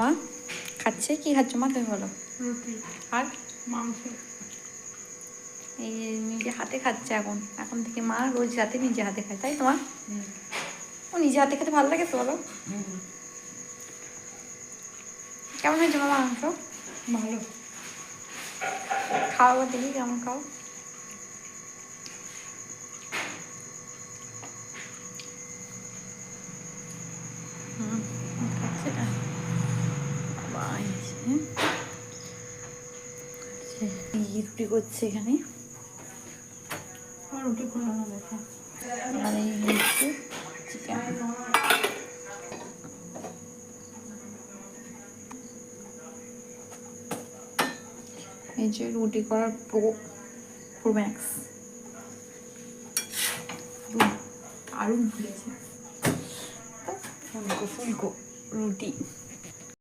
মা খাচ্ছে, কি খাচ্ছ মা তুমি বলো? রুটি আর মাংস। এই নিজে হাতে খাচ্ছে এখন থেকে মা রোজ রাতে নিজে হাতে খায়, তাই তোমার? ও নিজে হাতে খেতে ভালো লাগে তো বলো? কেমন হয়েছে মা মাংস? ভালো। খাও দেখি কেমন খাও। খাচ্ছে না বাবা, রুটি করছে এখানে। রুটি ফোলানো দেখো। আর এই হচ্ছে চিকেন। এই যে রুটি করার প্রো ম্যাক্স দারুণ ফুলেছে। ফুলকো ফুলকো রুটি।